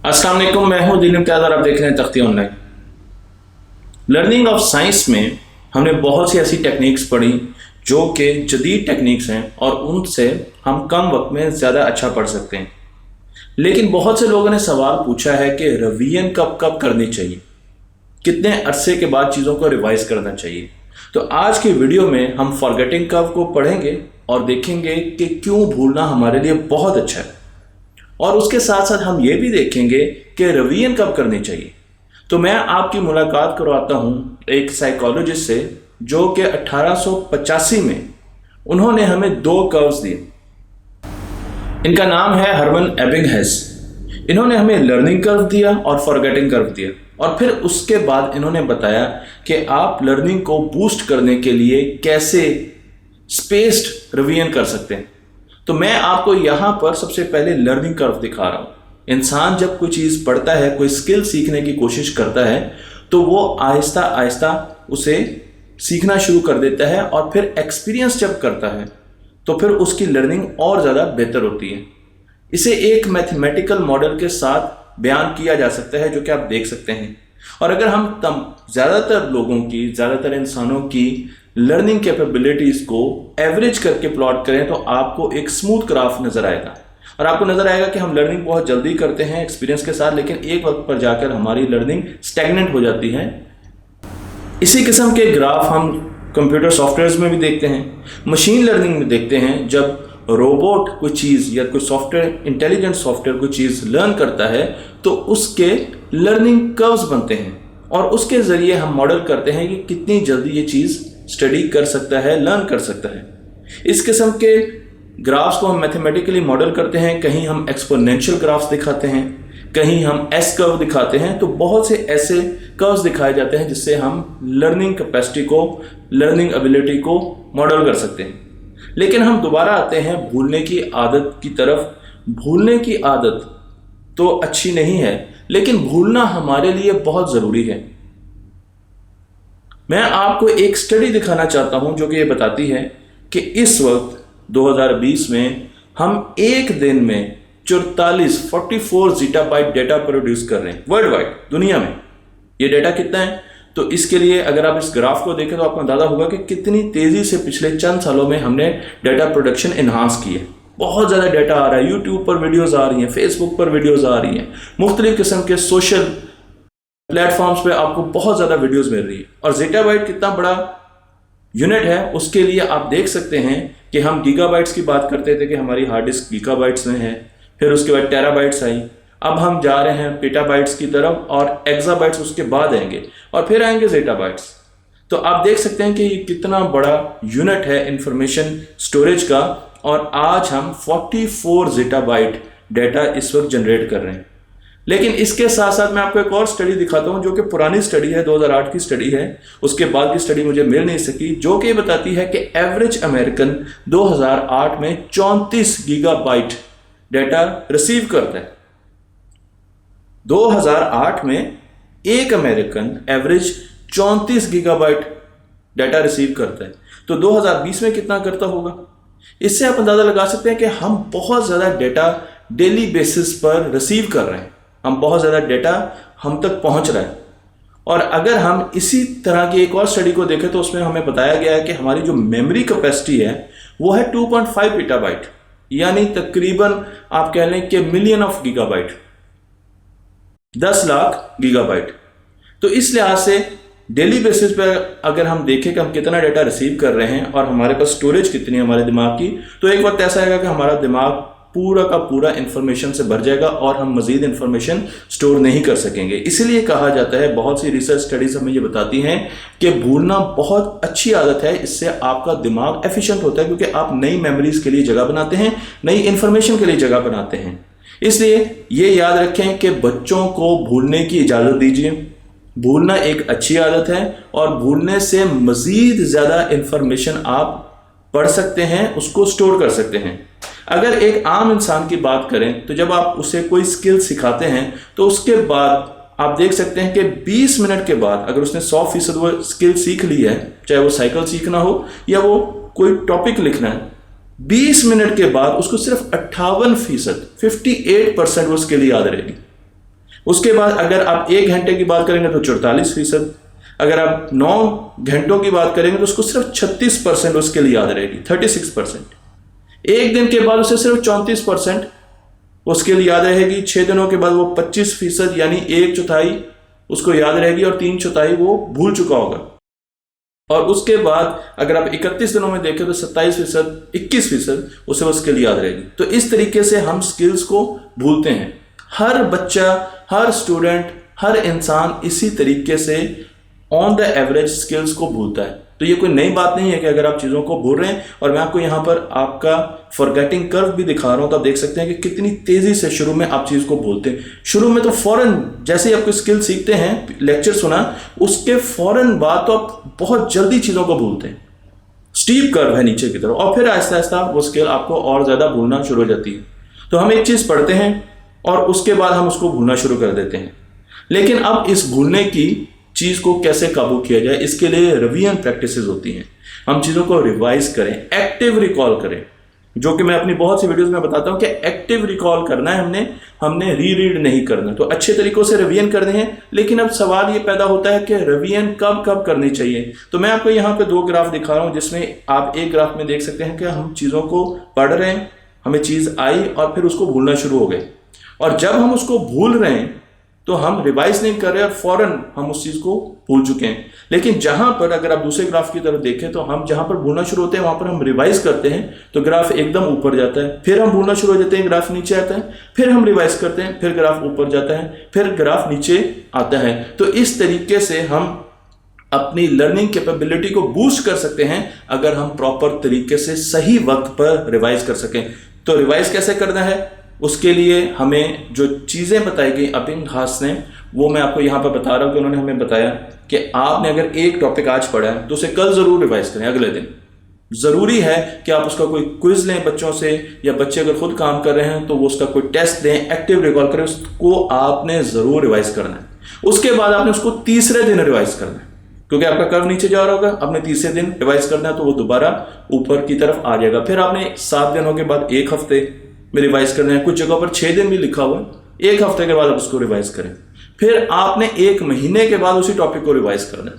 अस्सलाम वालेकुम, मैं हूं दिल इम्तियाज़ और आप देख रहे हैं तख्ती ऑनलाइन। लर्निंग ऑफ साइंस में हमने बहुत सी ऐसी टेक्निक्स पढ़ी जो कि जदीद टेक्निक्स हैं और उनसे हम कम वक्त में ज़्यादा अच्छा पढ़ सकते हैं। लेकिन बहुत से लोगों ने सवाल पूछा है कि रिवीजन कब कब करनी चाहिए, कितने अरसे के बाद चीज़ों को रिवाइज करना चाहिए। तो आज की वीडियो में हम फॉरगेटिंग कर्व को पढ़ेंगे और देखेंगे कि क्यों भूलना हमारे लिए बहुत अच्छा है, और उसके साथ साथ हम ये भी देखेंगे कि रिवीजन कब करनी चाहिए। तो मैं आपकी मुलाकात करवाता हूं एक साइकोलॉजिस्ट से जो कि 1885 में उन्होंने हमें दो कर्व्स दिए। इनका नाम है हर्मन एबिंगहैस। इन्होंने हमें लर्निंग कर्व दिया और फॉरगेटिंग कर्व दिया, और फिर उसके बाद इन्होंने बताया कि आप लर्निंग को बूस्ट करने के लिए कैसे स्पेस्ड रिवीजन कर सकते हैं। तो मैं आपको यहां पर सबसे पहले लर्निंग कर्व दिखा रहा हूं। इंसान जब कोई चीज पढ़ता है, कोई स्किल सीखने की कोशिश करता है, तो वो आहिस्ता आहिस्ता उसे सीखना शुरू कर देता है, और फिर एक्सपीरियंस जब करता है तो फिर उसकी लर्निंग और ज़्यादा बेहतर होती है। इसे एक मैथमेटिकल मॉडल के साथ बयान किया जा सकता है जो कि आप देख सकते हैं। और अगर हम ज़्यादातर लोगों की, ज़्यादातर इंसानों की लर्निंग कैपेबिलिटीज़ को एवरेज करके प्लॉट करें तो आपको एक स्मूथ ग्राफ नज़र आएगा, और आपको नज़र आएगा कि हम लर्निंग बहुत जल्दी करते हैं एक्सपीरियंस के साथ, लेकिन एक वक्त पर जाकर हमारी लर्निंग स्टैग्नेंट हो जाती है। इसी किस्म के ग्राफ हम कंप्यूटर सॉफ्टवेयर्स में भी देखते हैं, मशीन लर्निंग में देखते हैं। जब रोबोट कोई चीज़ या कोई सॉफ्टवेयर, इंटेलिजेंट सॉफ्टवेयर कोई चीज़ लर्न करता है तो उसके लर्निंग कर्व्स बनते हैं, और उसके ज़रिए हम मॉडल करते हैं कि कितनी जल्दी ये चीज़ स्टडी कर सकता है, लर्न कर सकता है। इस किस्म के ग्राफ्स को हम मैथमेटिकली मॉडल करते हैं। कहीं हम एक्सपोनेंशियल ग्राफ्स दिखाते हैं, कहीं हम एस कर्व दिखाते हैं। तो बहुत से ऐसे कर्व्स दिखाए जाते हैं जिससे हम लर्निंग कैपेसिटी को, लर्निंग एबिलिटी को मॉडल कर सकते हैं। लेकिन हम दोबारा आते हैं भूलने की आदत की तरफ। भूलने की आदत तो अच्छी नहीं है, लेकिन भूलना हमारे लिए बहुत ज़रूरी है। मैं आपको एक स्टडी दिखाना चाहता हूं जो कि ये बताती है कि इस वक्त 2020 में हम एक दिन में 44 ज़ीटाबाइट डेटा प्रोड्यूस कर रहे हैं वर्ल्ड वाइड, दुनिया में। ये डेटा कितना है? तो इसके लिए अगर आप इस ग्राफ को देखें तो आपको अंदाजा होगा कि कितनी तेजी से पिछले चंद सालों में हमने डेटा प्रोडक्शन इन्हांस की है। बहुत ज़्यादा डेटा आ रहा है, यूट्यूब पर वीडियोज़ आ रही हैं, फेसबुक पर वीडियोज़ आ रही हैं, मुख्तलिफ किस्म के सोशल प्लेटफॉर्म्स पे आपको बहुत ज़्यादा वीडियोस मिल रही है। और ज़ीटाबाइट कितना बड़ा यूनिट है उसके लिए आप देख सकते हैं कि हम गीगाबाइट्स की बात करते थे कि हमारी हार्ड डिस्क गीगाबाइट्स में है, फिर उसके बाद टेराबाइट्स आई, अब हम जा रहे हैं पेटाबाइट्स की तरफ, और एक्साबाइट्स उसके बाद आएंगे, और फिर आएंगे ज़ीटाबाइट्स। तो आप देख सकते हैं कि ये कितना बड़ा यूनिट है इंफॉर्मेशन स्टोरेज का, और आज हम 44 ज़ीटाबाइट डेटा इस वक्त जनरेट कर रहे हैं। लेकिन इसके साथ साथ मैं आपको एक और स्टडी दिखाता हूं जो कि पुरानी स्टडी है, 2008 की स्टडी है, उसके बाद की स्टडी मुझे मिल नहीं सकी, जो कि बताती है कि एवरेज अमेरिकन 2008 में 34 गीगाबाइट डेटा रिसीव करता है। 2008 में एक American average 34 gigabyte data receive करता है, तो 2020 में कितना करता होगा? इससे आप अंदाजा लगा सकते हैं कि हम बहुत ज़्यादा डेटा डेली बेसिस पर रिसीव कर रहे हैं, हम बहुत ज़्यादा डेटा हम तक पहुंच रहा है। और अगर हम इसी तरह की एक और स्टडी को देखें तो उसमें हमें बताया गया है कि हमारी जो मेमोरी कैपेसिटी है वो है 2.5 पेटाबाइट, यानी तकरीबन आप कह लें कि million of gigabyte, 10 lakh gigabyte. तो इस लिहाज से डेली बेसिस पर अगर हम देखें कि हम कितना डेटा रिसीव कर रहे हैं और हमारे पास स्टोरेज कितनी है हमारे दिमाग की, तो एक वक्त ऐसा आएगा कि हमारा दिमाग पूरा का पूरा इंफॉर्मेशन से भर जाएगा और हम मजीद इंफॉर्मेशन स्टोर नहीं कर सकेंगे। इसीलिए कहा जाता है, बहुत सी रिसर्च स्टडीज हमें ये बताती हैं कि भूलना बहुत अच्छी आदत है। इससे आपका दिमाग एफिशिएंट होता है, क्योंकि आप नई मेमोरीज के लिए जगह बनाते हैं, नई इंफॉर्मेशन के लिए जगह बनाते हैं। इसलिए ये याद रखें कि बच्चों को भूलने की इजाज़त दीजिए। भूलना एक अच्छी आदत है, और भूलने से मजीद ज़्यादा इंफॉर्मेशन आप पढ़ सकते हैं, उसको स्टोर कर सकते हैं। अगर एक आम इंसान की बात करें तो जब आप उसे कोई स्किल सिखाते हैं तो उसके बाद आप देख सकते हैं कि 20 मिनट के बाद अगर उसने 100% वो स्किल सीख ली है, चाहे वो साइकिल सीखना हो या वो कोई टॉपिक लिखना है, 20 मिनट के बाद उसको सिर्फ 58% 58% वो स्किल याद रहेगी। उसके बाद अगर आप 1 घंटे की बात करेंगे तो 44%, अगर आप 9 घंटों की बात करेंगे तो उसको सिर्फ 36% उसके लिए याद रहेगी, 36%। एक दिन के बाद उसे सिर्फ 34% उसके लिए याद रहेगी। 6 दिनों के बाद वो 25% यानी 1/4 उसको याद रहेगी और 3/4 वो भूल चुका होगा। और उसके बाद अगर आप 31 दिनों में देखें तो 27%, 21% उसे उसके लिए याद रहेगी। तो इस तरीके से हम स्किल्स को भूलते हैं। हर बच्चा, हर स्टूडेंट, हर इंसान इसी तरीके से ऑन द एवरेज स्किल्स को भूलता है। तो ये कोई नई बात नहीं है कि अगर आप चीज़ों को भूल रहे हैं। और मैं आपको यहाँ पर आपका फॉरगेटिंग कर्व भी दिखा रहा हूँ, तो आप देख सकते हैं कि कितनी तेज़ी से शुरू में आप चीज़ को भूलते हैं। शुरू में तो फ़ौरन जैसे ही आपको स्किल सीखते हैं, लेक्चर सुना, उसके फ़ौरन बाद तो आप बहुत जल्दी चीज़ों को भूलते हैं। स्टीप कर्व है नीचे की तरफ, और फिर आहिस्ता आहिस्ता वो स्किल आपको और ज़्यादा भूलना शुरू हो जाती है। तो हम एक चीज़ पढ़ते हैं और उसके बाद हम उसको भूलना शुरू कर देते हैं। लेकिन अब इस भूलने की चीज़ को कैसे काबू किया जाए, इसके लिए रिवीजन प्रैक्टिसेस होती हैं। हम चीज़ों को रिवाइज करें, एक्टिव रिकॉल करें, जो कि मैं अपनी बहुत सी वीडियोस में बताता हूं कि एक्टिव रिकॉल करना है, हमने रीड नहीं करना। तो अच्छे तरीकों से रिवीजन करने हैं। लेकिन अब सवाल ये पैदा होता है कि रिवीजन कब कब करनी चाहिए। तो मैं आपको यहाँ पे 2 ग्राफ दिखा रहा हूँ, जिसमें आप एक ग्राफ में देख सकते हैं कि हम चीज़ों को पढ़ रहे हैं, हमें चीज़ आई और फिर उसको भूलना शुरू हो गए। और जब हम उसको भूल रहे हैं तो हम रिवाइज नहीं कर रहे और फौरन हम उस चीज़ को भूल चुके हैं। लेकिन जहां पर अगर आप दूसरे ग्राफ की तरफ देखें तो हम जहां पर भूलना शुरू होते हैं वहां पर हम रिवाइज करते हैं तो ग्राफ एकदम ऊपर जाता है, फिर हम भूलना शुरू हो जाते हैं, ग्राफ नीचे आता है, फिर हम रिवाइज करते हैं, फिर ग्राफ ऊपर जाता है, फिर ग्राफ नीचे आता है। तो इस तरीके से हम अपनी लर्निंग कैपेबिलिटी को बूस्ट कर सकते हैं अगर हम प्रॉपर तरीके से सही वक्त पर रिवाइज कर सकें। तो रिवाइज कैसे करना है, उसके लिए हमें जो चीज़ें बताई गई अबिंग घास ने, वो मैं आपको यहाँ पर बता रहा हूँ कि उन्होंने हमें बताया कि आपने अगर एक टॉपिक आज पढ़ा है तो उसे कल ज़रूर रिवाइज करें। अगले दिन ज़रूरी है कि आप उसका कोई क्विज लें बच्चों से, या बच्चे अगर खुद काम कर रहे हैं तो वो उसका कोई टेस्ट दें, एक्टिव रिकॉल करें, उसको आपने ज़रूर रिवाइज करना है। उसके बाद आपने उसको तीसरे दिन रिवाइज करना है, क्योंकि आपका कर्व नीचे जा रहा होगा, आपने तीसरे दिन रिवाइज करना है तो वो दोबारा ऊपर की तरफ आ जाएगा। फिर आपने 7 दिनों के बाद 1 हफ्ते में रिवाइज करना है, कुछ जगहों पर 6 दिन भी लिखा हुआ है। 1 हफ्ते के बाद आप उसको रिवाइज करें। फिर आपने 1 महीने के बाद उसी टॉपिक को रिवाइज करना है,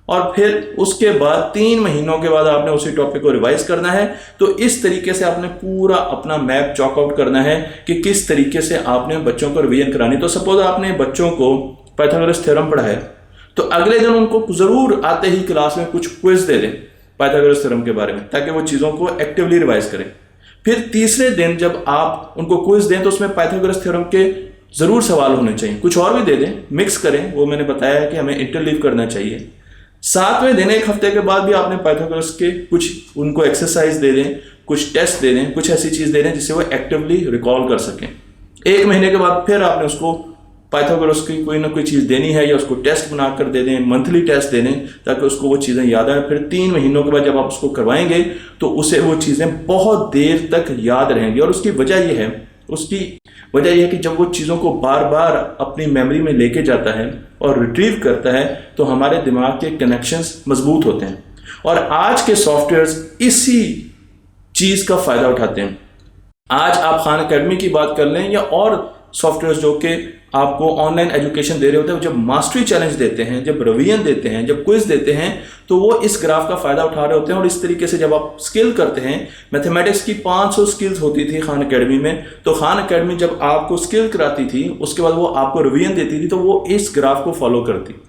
और फिर उसके बाद 3 महीनों के बाद आपने उसी टॉपिक को रिवाइज करना है। तो इस तरीके से आपने पूरा अपना मैप चॉक आउट करना है कि किस तरीके से आपने बच्चों को रिवीजन करानी। तो सपोज आपने बच्चों को पाइथागोरस थ्योरम पढ़ा है, तो अगले दिन उनको जरूर आते ही क्लास में कुछ क्विज दे दें पाइथागोरस थ्योरम के बारे में, ताकि वो चीज़ों को एक्टिवली रिवाइज करें। फिर तीसरे दिन जब आप उनको क्विज दें तो उसमें पाइथागोरस थ्योरम के जरूर सवाल होने चाहिए, कुछ और भी दे दें, मिक्स करें, वो मैंने बताया है कि हमें इंटरलीव करना चाहिए। 7वें दिन 1 हफ्ते के बाद भी आपने पाइथागोरस के कुछ उनको एक्सरसाइज दे दें, कुछ टेस्ट दे दें, कुछ ऐसी चीज़ दे दें जिससे वो एक्टिवली रिकॉल कर सकें। 1 महीने के बाद फिर आपने उसको पाइथागोरस की कोई ना कोई चीज़ देनी है, या उसको टेस्ट बनाकर दे दें, मंथली टेस्ट दे दें, ताकि उसको वो चीज़ें याद आए। फिर 3 महीनों के बाद जब आप उसको करवाएंगे तो उसे वो चीज़ें बहुत देर तक याद रहेंगी। और उसकी वजह यह है कि जब वो चीज़ों को बार बार अपनी मेमोरी में लेके जाता है और रिट्रीव करता है तो हमारे दिमाग के कनेक्शंस मजबूत होते हैं। और आज के सॉफ्टवेयर्स इसी चीज़ का फ़ायदा उठाते हैं। आज आप खान अकेडमी की बात कर लें या और सॉफ्टवेयर जो कि आपको ऑनलाइन एजुकेशन दे रहे होते हैं, जब मास्टरी चैलेंज देते हैं, जब रिवीजन देते हैं, जब क्विज देते हैं, तो वो इस ग्राफ का फायदा उठा रहे होते हैं। और इस तरीके से जब आप स्किल करते हैं, मैथमेटिक्स की 500 स्किल्स होती थी खान अकेडमी में, तो खान अकेडमी जब आपको स्किल कराती थी उसके बाद वो आपको रिवीजन देती थी, तो वो इस ग्राफ को फॉलो करती।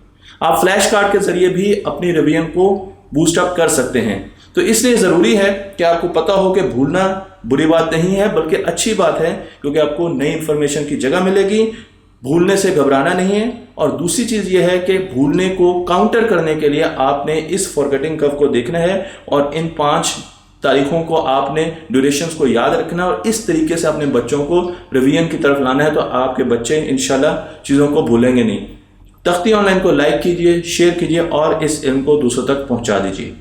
आप फ्लैश कार्ड के जरिए भी अपनी रिवीजन को बूस्टअप कर सकते हैं। तो इसलिए ज़रूरी है कि आपको पता हो कि भूलना बुरी बात नहीं है बल्कि अच्छी बात है, क्योंकि आपको नई इंफॉर्मेशन की जगह मिलेगी। भूलने से घबराना नहीं है। और दूसरी चीज़ यह है कि भूलने को काउंटर करने के लिए आपने इस फॉरगेटिंग कर्व को देखना है और इन 5 तारीखों को आपने ड्यूरेशंस को याद रखना और इस तरीके से अपने बच्चों को रिवीजन की तरफ लाना है, तो आपके बच्चे इंशाल्लाह चीज़ों को भूलेंगे नहीं। तख्ती ऑनलाइन को लाइक कीजिए, शेयर कीजिए और इस इल्म को दूसरों तक पहुंचा दीजिए।